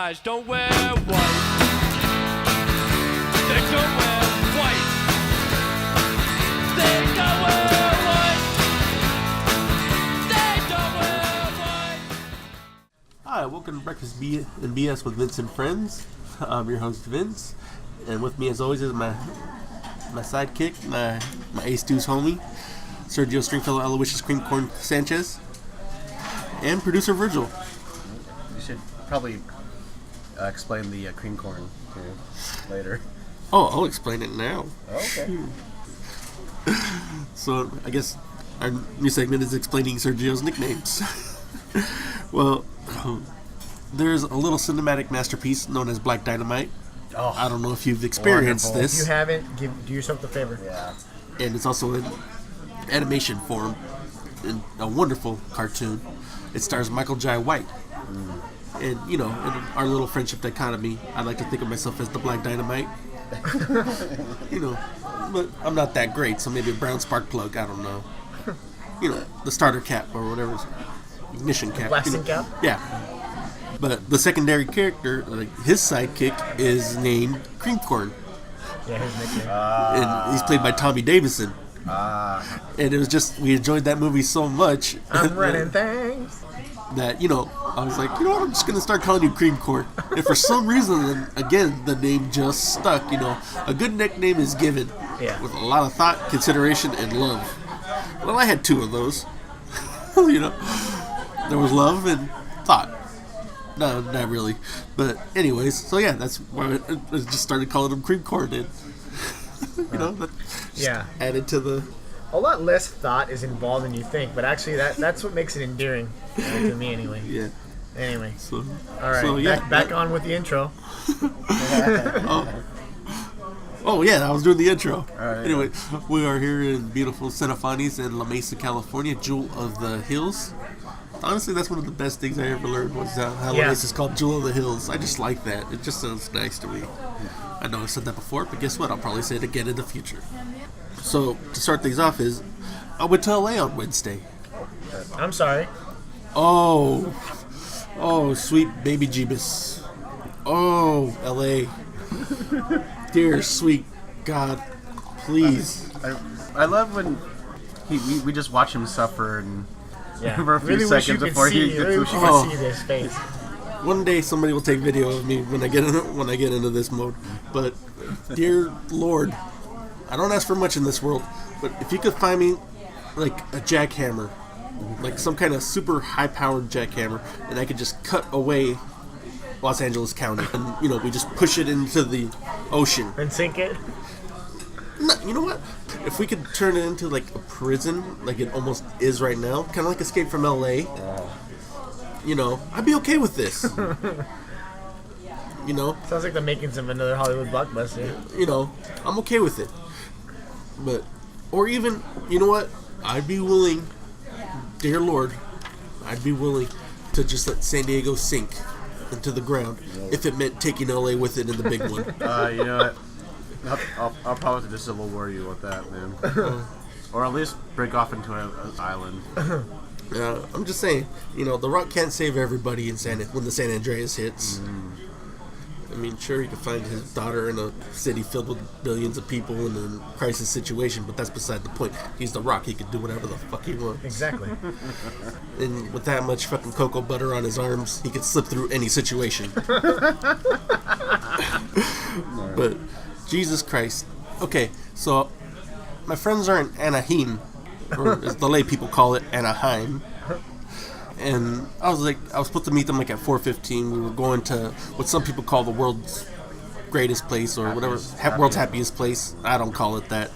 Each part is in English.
guys don't wear white. They don't wear white. They don't wear white. They don't wear white. Hi, welcome to Breakfast and BS with Vince and Friends. I'm your host, Vince. And with me, as always, is my sidekick, my Ace Deuce homie, Sergio Stringfellow Aloysius Cream Corn Sanchez, and producer Virgil. You should probably explain the cream corn later. Oh, I'll explain it now. Okay. So, I guess our new segment is explaining Sergio's nicknames. Well, there's a little cinematic masterpiece known as Black Dynamite. Oh, I don't know if you've experienced wonderful. this. If you haven't, do yourself the favor. Yeah. And it's also in animation form, in a wonderful cartoon. It stars Michael Jai White. And, you know, in our little friendship dichotomy, I like to think of myself as the Black Dynamite. You know, but I'm not that great, so maybe a brown spark plug, I don't know. You know, the starter cap or whatever, ignition cap. Blasting cap? Yeah. But the secondary character, like his sidekick, is named Cream Corn. Yeah, his nickname. And he's played by Tommy Davidson. And it was just, we enjoyed that movie so much. I'm running things. That, you know, I was like, you know what, I'm just going to start calling you Cream Corn. And for some reason, again, the name just stuck, you know. A good nickname is given. Yeah. With a lot of thought, consideration, and love. Well, I had two of those. You know. There was love and thought. No, not really. But anyways, so yeah, that's why I just started calling him Cream Corn. And, you know, that just added to the... A lot less thought is involved than you think, but actually that's what makes it endearing to me anyway. Yeah. Anyway. So, all right, so, yeah, back on with the intro. Oh yeah, I was doing the intro. Right, anyway, we are here in beautiful Senofanis in La Mesa, California, Jewel of the Hills. Honestly, that's one of the best things I ever learned was how La Mesa is called Jewel of the Hills. I just like that. It just sounds nice to me. I know I've said that before, but guess what? I'll probably say it again in the future. So, to start things off is, I went to LA on Wednesday. I'm sorry. Oh, sweet baby Jeebus. Oh, LA. Dear sweet God, please. I love when we just watch him suffer and for a few really seconds before he gets wish you could see this face. One day somebody will take video of me when I get into this mode. But dear Lord, I don't ask for much in this world, but if you could find me like a jackhammer, like some kind of super high-powered jackhammer, and I could just cut away Los Angeles County, and you know, we just push it into the ocean And sink it? No, you know what? If we could turn it into like a prison, like it almost is right now, kind of like Escape from LA, you know, I'd be okay with this. You know? Sounds like the makings of another Hollywood blockbuster. You know, I'm okay with it. But, or even, you know what? I'd be willing, dear Lord, I'd be willing to just let San Diego sink into the ground if it meant taking LA with it in the big one. You know what? I'll probably have to just Civil War you with that, man. Or at least break off into an island. I'm just saying, you know, The Rock can't save everybody when the San Andreas hits. I mean, sure, he could find his daughter in a city filled with billions of people in a crisis situation, but that's beside the point. He's The Rock. He can do whatever the fuck he wants. Exactly. And with that much fucking cocoa butter on his arms, he could slip through any situation. But, Jesus Christ. Okay, so, my friends are in Anaheim, or as the lay people call it, Anaheim. And I was supposed to meet them like at 4:15. We were going to what some people call the world's greatest place or whatever, world's happiest place. I don't call it that.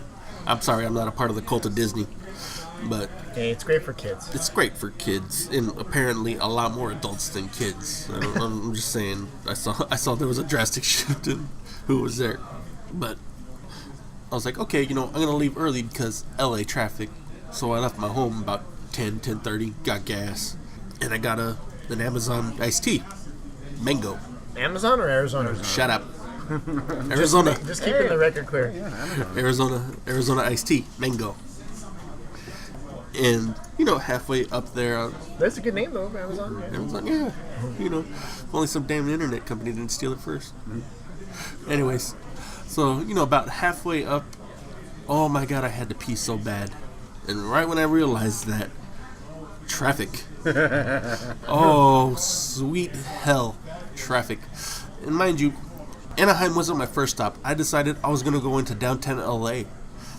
I'm sorry, I'm not a part of the cult of Disney. But hey, it's great for kids. It's great for kids, and apparently a lot more adults than kids. I'm just saying. I saw there was a drastic shift in who was there. But I was like, okay, you know, I'm gonna leave early because LA traffic. So I left my home about 10:30, got gas. And I got an Amazon iced tea. Mango. Amazon or Arizona? Shut up. Arizona. Just keeping the record clear. Arizona iced tea. Mango. And, you know, halfway up there... That's a good name, though, Amazon. Amazon, yeah. You know, if only some damn internet company didn't steal it first. Anyways, so, about halfway up, oh my god, I had to pee so bad. And right when I realized that, traffic. Oh, sweet hell, traffic. And mind you, Anaheim wasn't my first stop. I decided I was going to go into downtown LA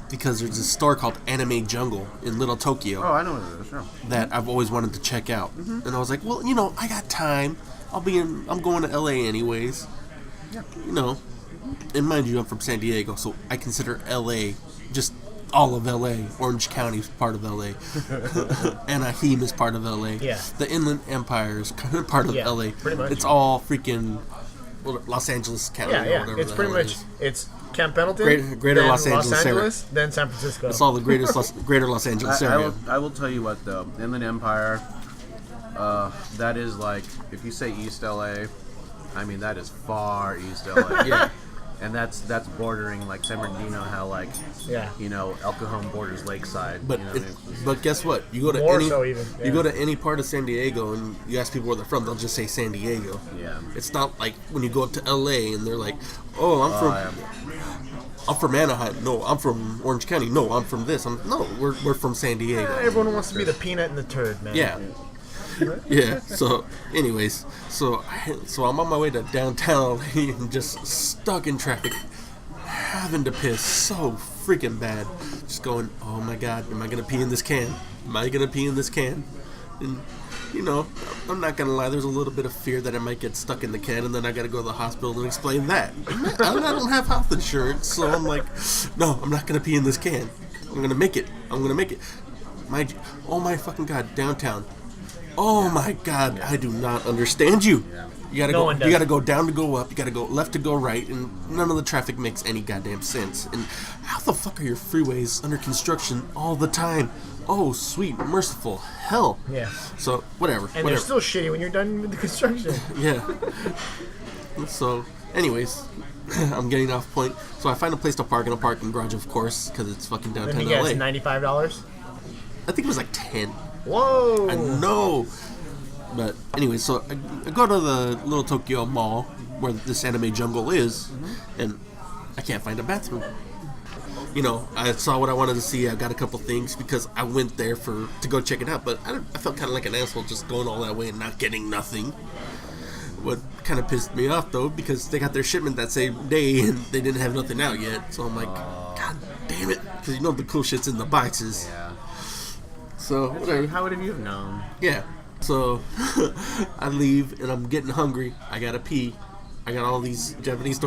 because there's a store called Anime Jungle in Little Tokyo. Oh, I know what it is, sure. That I've always wanted to check out. And I was like, well, I got time. I'm going to LA anyways. Yeah. And mind you, I'm from San Diego, so I consider LA just all of LA. Orange County is part of LA. Anaheim is part of LA. Yeah. The Inland Empire is part of LA. Pretty much. It's all freaking Los Angeles County. Or whatever It's the pretty hell it much is. it's Camp Pendleton, Greater then Los Angeles then San Francisco. It's all the greater Los Angeles area. I will tell you what, though. Inland Empire, that is like, if you say East LA, I mean, that is far East LA. Yeah. And that's bordering like San Bernardino, how like El Cajon borders Lakeside. But you know what I mean? but guess what? You go to More any so even, you go to any part of San Diego and you ask people where they're from, they'll just say San Diego. Yeah. It's not like when you go up to LA and they're like, "Oh, I'm from Anaheim. No, I'm from Orange County. No, I'm from this. We're from San Diego." Everyone wants to be the peanut and the turd, man. Yeah. Yeah. So, anyways, so I'm on my way to downtown and just stuck in traffic, having to piss so freaking bad. Just going, oh my god, am I gonna pee in this can? Am I gonna pee in this can? And I'm not gonna lie, there's a little bit of fear that I might get stuck in the can, and then I gotta go to the hospital and explain that. I don't have health insurance, so I'm like, no, I'm not gonna pee in this can. I'm gonna make it. Oh my fucking god, downtown. Oh my god, I do not understand you. You gotta go down to go up, you gotta go left to go right, and none of the traffic makes any goddamn sense. And how the fuck are your freeways under construction all the time? Oh, sweet, merciful hell. Yeah. So, whatever. And they're still shitty when you're done with the construction. Yeah. So, anyways, I'm getting off point. So I find a place to park in a parking garage, of course, because it's fucking downtown Let me LA. guess, $95? I think it was like 10. Whoa! I know. But anyway, so I go to the Little Tokyo Mall where this Anime Jungle is, and I can't find a bathroom. I saw what I wanted to see. I got a couple things because I went there to go check it out, but I felt kind of like an asshole just going all that way and not getting nothing. What kind of pissed me off, though, because they got their shipment that same day and they didn't have nothing out yet. So I'm like, god damn it. Because the cool shit's in the boxes. Yeah. So, whatever. How would you have known? Yeah. So, I leave and I'm getting hungry. I gotta pee. I got all these Japanese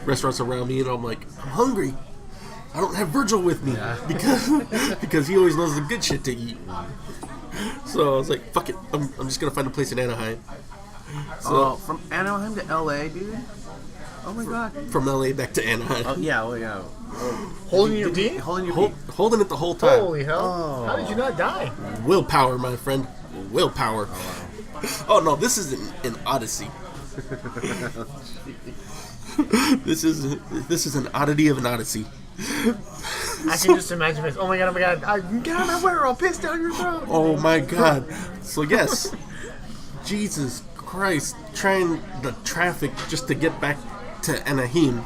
restaurants around me, and I'm like, I'm hungry. I don't have Virgil with me because he always knows the good shit to eat. So I was like, fuck it. I'm just gonna find a place in Anaheim. So from Anaheim to LA, dude. Oh my god. From LA back to Anaheim. Oh yeah, well yeah. Holding your pee? Holding your pee. Holding it the whole time. Holy hell. How did you not die? Willpower, my friend. Willpower. Oh no, this is an odyssey. This is an oddity of an odyssey. I can just imagine this. Oh my god, get out of my way or I'll piss down your throat. Oh my god. So yes, Jesus Christ, trying the traffic just to get back to Anaheim.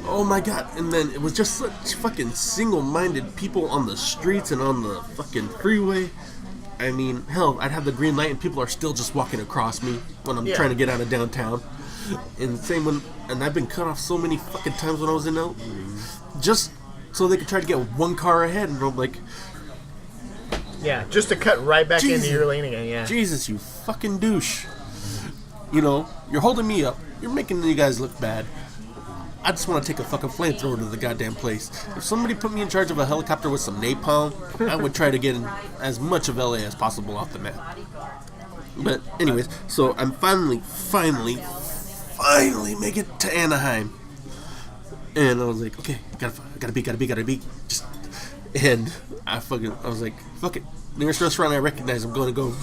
Oh my god, and then it was just such fucking single-minded people on the streets and on the fucking freeway. I mean, hell, I'd have the green light and people are still just walking across me when I'm trying to get out of downtown. And I've been cut off so many fucking times when I was in LA, just so they could try to get one car ahead, and I'm like, yeah, just to cut right back into your lane again, yeah. Jesus, you fucking douche. You're holding me up. You're making you guys look bad. I just want to take a fucking flamethrower to the goddamn place. If somebody put me in charge of a helicopter with some napalm, I would try to get as much of LA as possible off the map. But anyways, so I'm finally make it to Anaheim. And I was like, okay, gotta be. And I was like, fuck it. Nearest restaurant I recognize, I'm going to go.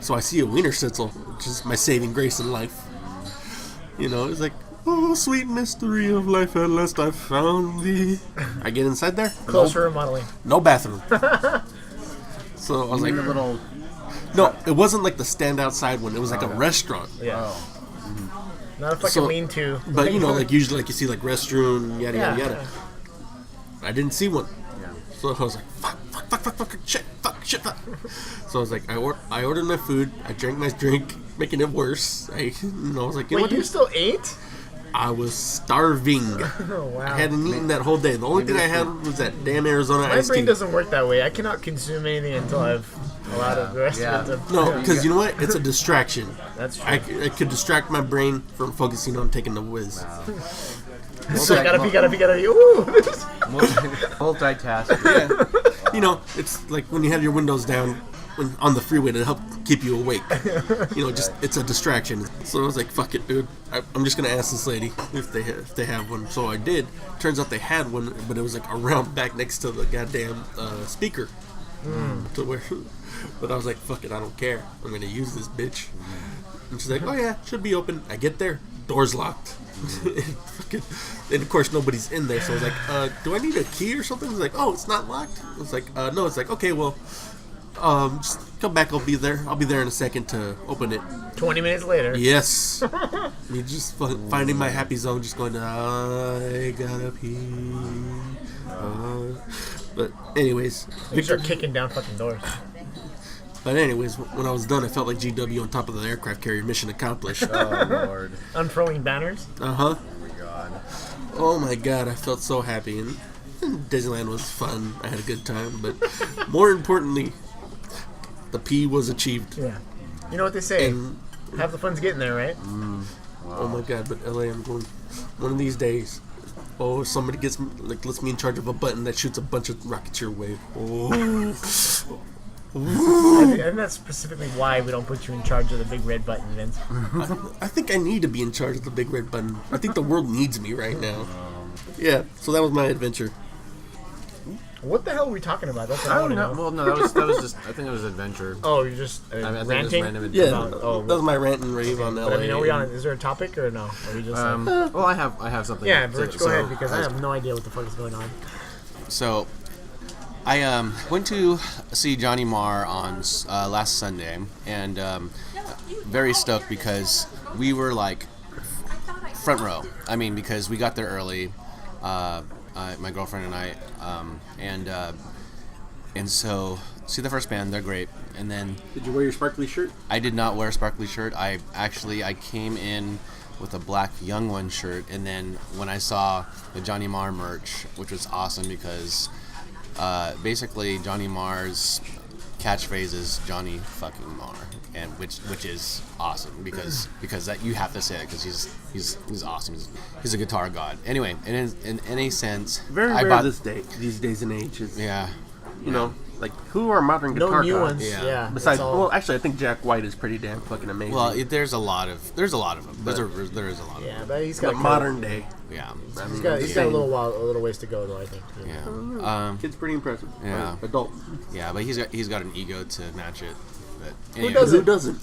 So I see a Wiener Schnitzel, which is my saving grace in life. It's like, oh, sweet mystery of life, at last I found thee. I get inside there. Close for remodeling. No bathroom. So I was Like like, a little. no, it wasn't like the stand outside one. It was like a Okay. restaurant. Yeah. Oh. Not a fucking So- lean-to. But you know, like usually, like you see like restroom, yada Yeah. yada yada. I didn't see one. Yeah. So I was like, fuck, shit. So I was like, I ordered my food. I drank my drink, making it worse. I was like, you know Wait, what? you still ate? I was starving. Oh, wow. I hadn't eaten that whole day. The only thing I had was that damn Arizona My iced brain tea. doesn't work that way. I cannot consume anything until I've allowed the rest Yeah. of it to... No, because you know what? It's a distraction. That's true. I could distract my brain from focusing on taking the whiz. So gotta be. Ooh. Multitask. Yeah. You know, it's like when you have your windows down on the freeway to help keep you awake. You know, just it's a distraction. So I was like, fuck it, dude. I'm just gonna ask this lady if they have one. So I did. Turns out they had one, but it was like around back next to the goddamn speaker. To where, but I was like, fuck it, I don't care. I'm gonna use this bitch. And she's like, oh yeah, should be open. I get there, door's locked. And of course nobody's in there, so I was like, do I need a key or something? It's like, oh, it's not locked. It's like, no. It's like, okay, well, just come back. I'll be there in a second to open it. 20 minutes later. Yes. Me just finding my happy zone, just going, I gotta pee. But anyways, You start kicking down fucking doors. when I was done, I felt like GW on top of the aircraft carrier. Mission accomplished. Oh Lord. Unfurling banners. Uh-huh. Oh my God. Oh my god, I felt so happy, and Disneyland was fun. I had a good time, but more importantly, the P was achieved. Yeah. You know what they say? And Half the fun's getting there, right? oh my god, but LA, I'm going one of these days. Oh, somebody lets me in charge of a button that shoots a bunch of rockets your way. Oh, And that's specifically why we don't put you in charge of the big red button, Vince. I think I need to be in charge of the big red button. I think the world needs me right now. Yeah, so that was my adventure. What the hell are we talking about? That's what I I don't want to know. know. Well, no, that was just. I think it was adventure. Oh, you're just I think it was ranting? random Yeah, adventure. that was my rant and rave on LA. But I mean, are we on? Is there a topic or no? Are we just? Well, I have something. yeah, to- Rich, go ahead because I have no idea what the fuck is going on. So, I went to see Johnny Marr on last Sunday, and very stoked because we were like front row. I mean, because we got there early, my girlfriend and I, and so see the first band. They're great, and then Did you wear your sparkly shirt? I did not wear a sparkly shirt. I came in with a black Young One shirt, and then when I saw the Johnny Marr merch, which was awesome because basically Johnny Marr's catchphrase is Johnny fucking Marr, and which is awesome because that you have to say it because he's awesome. He's a guitar god. Anyway, in any sense, Very I rare bought these days and ages. yeah. You know, like who are modern No guitar new gods? ones. Yeah. Yeah. Besides, it's all- well, actually, I think Jack White is pretty damn fucking amazing. Well, there's a lot of them. There is a lot of them. yeah, but he's got like modern day. Yeah. He's got a little ways to go though. I think. Yeah. Kid's pretty impressive. Yeah. Adult. Yeah, but he's got an ego to match it. But anyway. Who doesn't?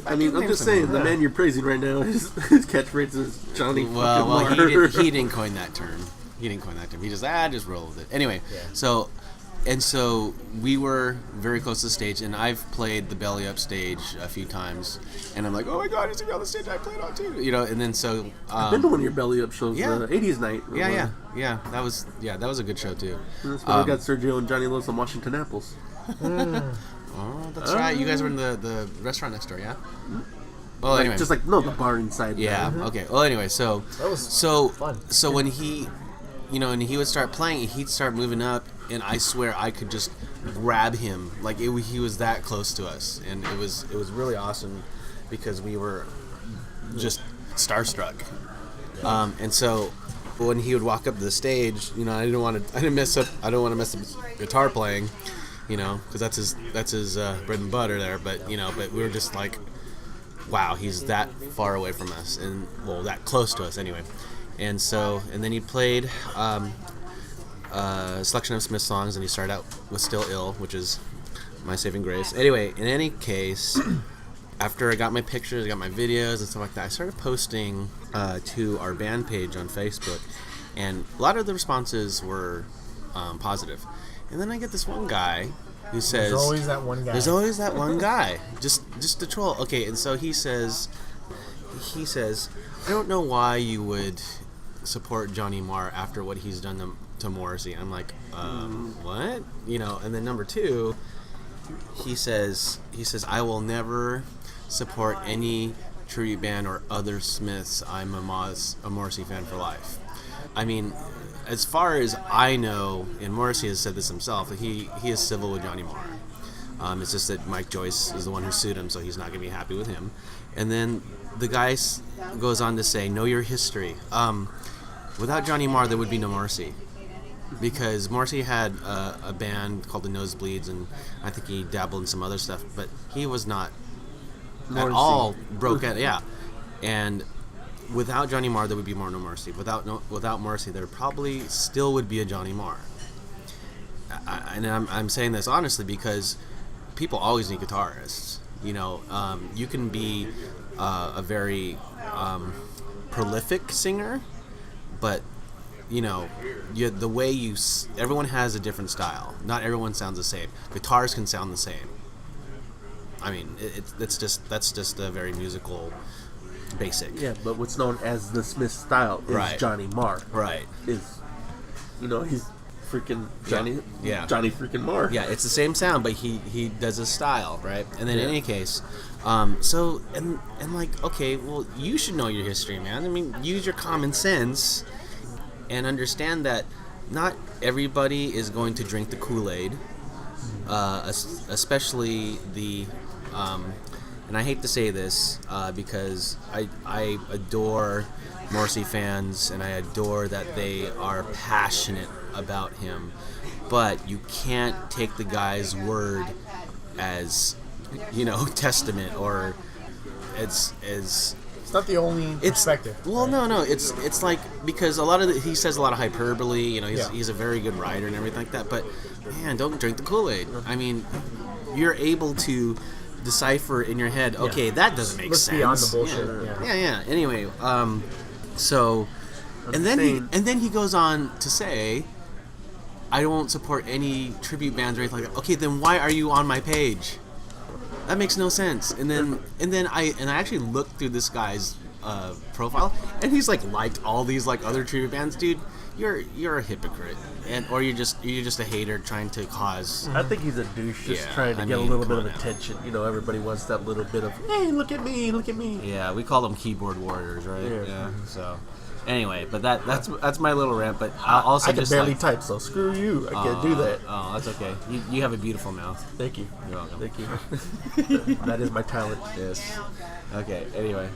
I mean, I'm name just some saying, the man you're praising right now, his catchphrase is Johnny Well, fucking Marr. he didn't coin that term. He just roll with it. Anyway, Yeah. So we were very close to the stage, and I've played the belly up stage a few times, and I'm like, oh my god, is he on the stage I played on too? You know, and then so I've been to one of your belly up shows, Yeah. 80s night. yeah, that was a good show too. That's when we got Sergio and Johnny Lewis on Washington Apples. Oh, that's right. You guys were in the restaurant next door, yeah? Well, anyway, Just like, no, the bar inside. yeah. Okay. Well, anyway, so That was fun. So when he, and he would start playing, he'd start moving up, and I swear I could just grab him, like he was that close to us, and it was really awesome because we were just starstruck. And so when he would walk up to the stage, I don't want to mess up his guitar playing, because that's his bread and butter there. But but we were just like, wow, he's that far away from us, and that close to us anyway. And then he played a selection of Smith songs, and he started out with Still Ill, which is my saving grace. Anyway, in any case, after I got my pictures, I got my videos and stuff like that, I started posting to our band page on Facebook, and a lot of the responses were positive. And then I get this one guy who says, There's always that one guy. There's always that one guy, just to troll. Okay, and so he says, I don't know why you would support Johnny Marr after what he's done to Morrissey. I'm like, what? And then number two, he says, I will never support any tribute band or other Smiths. I'm a Morrissey fan for life. I mean, as far as I know, and Morrissey has said this himself, he is civil with Johnny Marr. It's just that Mike Joyce is the one who sued him, so he's not going to be happy with him. And then the guy goes on to say, know your history. Without Johnny Marr, there would be no Morrissey. Because Morrissey had a band called the Nosebleeds, and I think he dabbled in some other stuff, but he was not at all broke out. Yeah. And without Johnny Marr, there would be no Morrissey. Without Morrissey, there probably still would be a Johnny Marr. I'm saying this honestly because people always need guitarists. You can be a very prolific singer, but the way everyone has a different style. Not everyone sounds the same. Guitars can sound the same. I mean, that's just a very musical basic. Yeah, but what's known as the Smith style is Right. Johnny Marr. Right. He's freaking Johnny. Yeah. Johnny freaking Marr. Yeah, it's the same sound, but he does a style, right? And then in any case, so like, okay, well, you should know your history, man. I mean, use your common sense and understand that not everybody is going to drink the Kool-Aid, especially the. And I hate to say this because I adore Morrissey fans and I adore that they are passionate about him, but you can't take the guy's word as testament or as It's not the only perspective. Well, no, it's like because a lot of he says a lot of hyperbole. He's a very good writer and everything like that. But man, don't drink the Kool-Aid. I mean, you're able to decipher in your head. Okay, that doesn't make Let's sense. beyond the bullshit. Yeah. Anyway, so and then he goes on to say, I don't support any tribute bands or anything like that. Okay, then why are you on my page? That makes no sense. And then I actually looked through this guy's profile, and he's liked all these other tribute bands, dude. You're a hypocrite, or you're just a hater trying to cause. I think he's a douche just Yeah, trying to I get a mean, little bit come of on now. attention. Everybody wants that little bit of, hey, look at me. Yeah, we call them keyboard warriors, right? Yeah. So, anyway, but that's my little rant. But I'll also I can just barely type, so screw you. I can't do that. Oh, that's okay. You have a beautiful mouth. Thank you. You're welcome. Thank you. That is my talent. Yes. Okay. Anyway,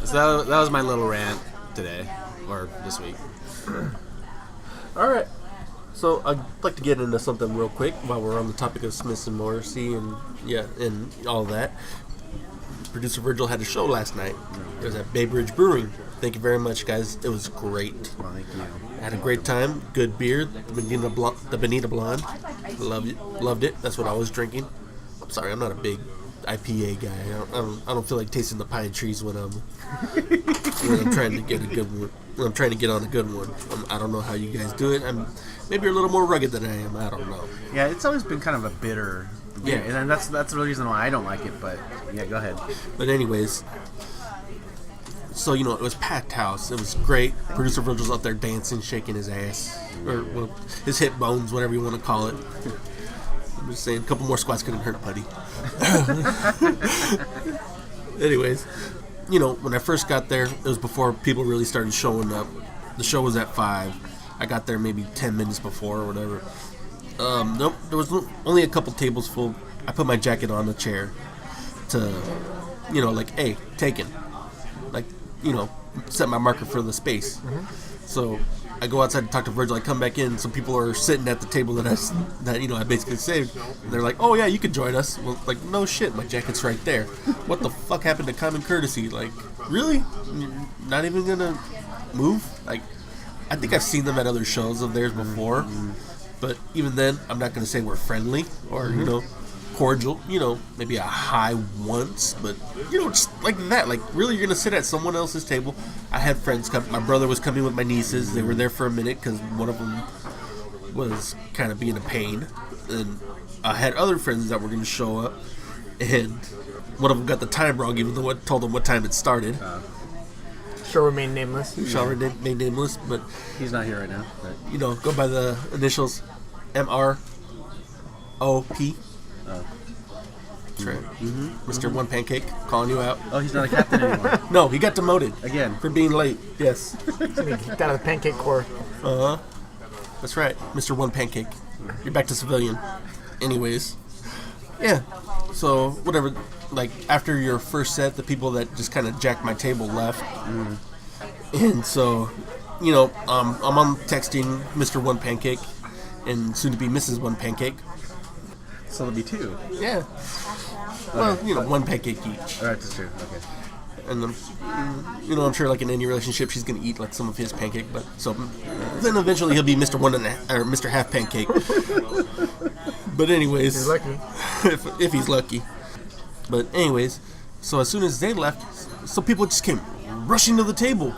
so that was my little rant today or this week. All right. So I'd like to get into something real quick while we're on the topic of Smith and Morrissey and all that. Producer Virgil had a show last night. It was at Bay Bridge Brewing. Thank you very much, guys. It was great. Well, thank you. Had a great time. Good beer. The Bonita Blonde. Loved it. That's what I was drinking. I'm sorry, I'm not a big IPA guy. I don't feel like tasting the pine trees when I'm trying to get a good one. When I'm trying to get on a good one. I don't know how you guys do it. Maybe you're a little more rugged than I am. I don't know. Yeah, it's always been kind of a bitter. Yeah. And that's the reason why I don't like it. But yeah, go ahead. But anyways, so it was packed house. It was great. Producer Virgil's out there dancing, shaking his ass, or his hip bones, whatever you want to call it. I'm just saying, a couple more squats couldn't hurt, buddy. Anyways, when I first got there, it was before people really started showing up. The show was at 5. I got there maybe 10 minutes before or whatever. Nope, there was only a couple tables full. I put my jacket on the chair to, hey, taken. Set my marker for the space. So I go outside to talk to Virgil. I come back in. Some people are sitting at the table that I basically saved. And they're like, "Oh yeah, you can join us." Well, no shit, my jacket's right there. What the fuck happened to common courtesy? Really? You're not even gonna move? I think I've seen them at other shows of theirs before, but even then, I'm not gonna say we're friendly or cordial. Maybe a hi once, but just like that. Really, you're gonna sit at someone else's table. I had friends come. My brother was coming with my nieces. They were there for a minute because one of them was kind of being a pain, and I had other friends that were going to show up, and one of them got the time wrong, even though I told them what time it started. Shall remain nameless. Shall remain nameless, but He's not here right now. But go by the initials MROP. That's right. Mr. One Pancake calling you out. oh, he's not a captain anymore. No, he got demoted Again. for being late. Yes. Get out of the pancake core. That's right, Mr. One Pancake. You're back to civilian. Anyways, yeah. So whatever. Like after your first set, the people that just kind of jacked my table left, and so, I'm on texting Mr. One Pancake, and soon to be Mrs. One Pancake. So there'll be two. Yeah. Well, one pancake each. All right, that's true. Okay. And I'm sure like in any relationship, she's gonna eat like some of his pancake. But so then eventually he'll be Mr. or Mr. Half Pancake. But anyways, He's lucky. if he's lucky. But anyways, so as soon as they left, some people just came rushing to the table,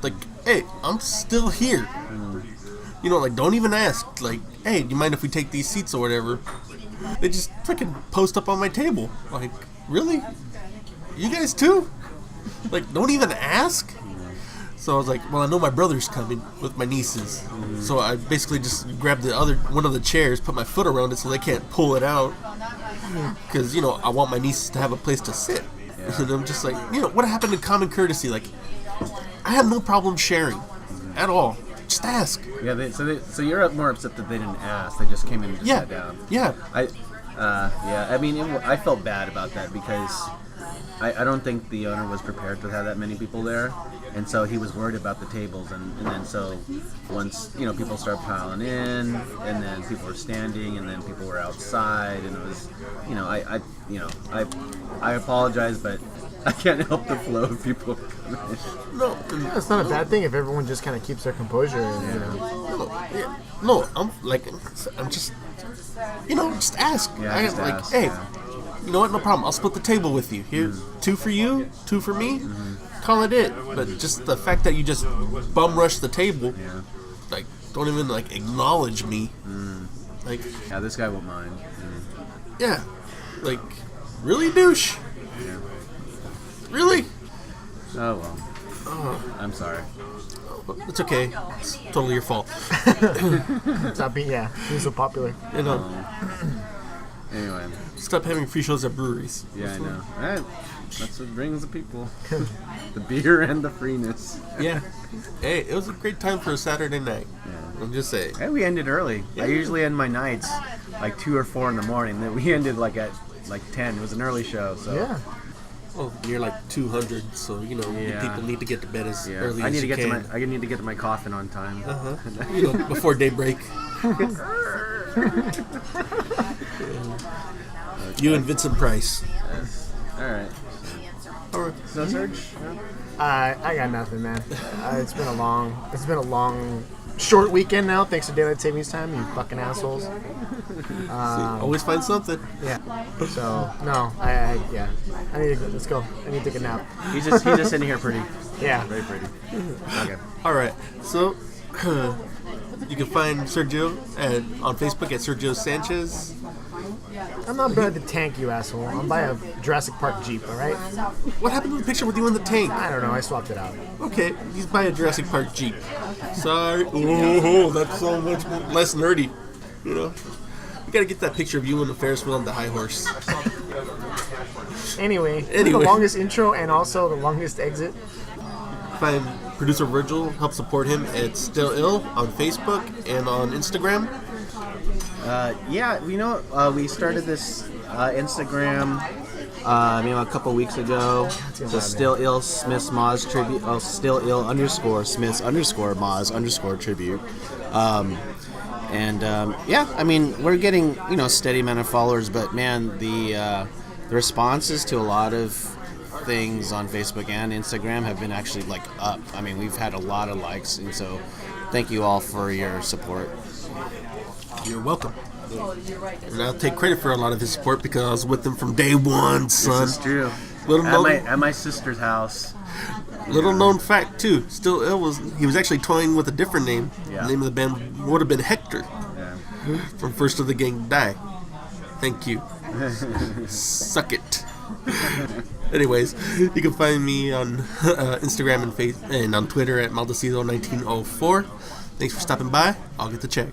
like, "Hey, I'm still here." Like don't even ask. Like, "Hey, do you mind if we take these seats or whatever?" They just freaking post up on my table. Like, really? You guys too? Like, don't even ask? So I was like, well, I know my brother's coming with my nieces. So I basically just grabbed one of the chairs, put my foot around it so they can't pull it out. Because, I want my nieces to have a place to sit. And I'm just like, what happened to common courtesy? Like, I have no problem sharing at all. Just ask. Yeah. So you're more upset that they didn't ask. They just came in and just sat down. Yeah. I mean, I felt bad about that because I don't think the owner was prepared to have that many people there, and so he was worried about the tables, and then so once people started piling in, and then people were standing, and then people were outside, and it was I apologize, but I can't help the flow of people coming in. No. It's not a bad thing if everyone just kind of keeps their composure. No, I'm just, just ask. Yeah, just ask, hey, yeah. you know what? No problem. I'll split the table with you. Here, 2 for you, 2 for me. Call it it. But just the fact that you just bum rush the table, like, don't even acknowledge me. Like, Yeah, this guy won't mind. yeah, like, really, douche? Yeah. Really? Oh well. I'm sorry. It's okay. It's totally your fault. Stop being so popular. Anyway. Stop having free shows at breweries. Yeah, I know. Right. That's what brings the people. The beer and the freeness. Yeah. Hey, it was a great time for a Saturday night. Yeah. I'm just saying. Hey, we ended early. Yeah. I usually end my nights like 2 or 4 in the morning. Then we ended at 10. It was an early show, so Yeah. Well, you're like 200, so Yeah. people need to get to bed as early I as need to you get can. to my I need to get to my coffin on time. Before daybreak. You and Vincent Price. Yes. All right. All right. No Serge? I got nothing, man. It's been a long, short weekend now. Thanks to daylight savings time, you fucking assholes. Always find something. Yeah. So no, I need to let's go. I need to take a nap. He's just in here pretty. Yeah. Very pretty. Okay. All right. So you can find Sergio on Facebook at Sergio Sanchez. I'm not by the tank, you asshole. I'm by a Jurassic Park Jeep, all right? What happened to the picture with you in the tank? I don't know. I swapped it out. Okay, he's by a Jurassic Park Jeep. Sorry. Oh, that's so much less nerdy. You gotta get that picture of you and the Ferris wheel on the high horse. Anyway, the longest intro and also the longest exit. Find producer Virgil, help support him at Still Ill on Facebook and on Instagram. We started this Instagram a couple weeks ago. So Still Ill Smiths Moz tribute. Still Ill _ Smiths _ Moz _ tribute. We're getting steady amount of followers, but man, the responses to a lot of things on Facebook and Instagram have been actually up. I mean, we've had a lot of likes, and so thank you all for your support. You're welcome. And I'll take credit for a lot of his support because I was with him from day one, son. This is true. At my sister's house. Little known fact too. Still Ill was actually toying with a different name. Yeah. The name of the band would have been Hector. from First of the Gang die. Thank you. Suck it. Anyways, you can find me on Instagram and on Twitter at Maldecido1904. Thanks for stopping by. I'll get the check.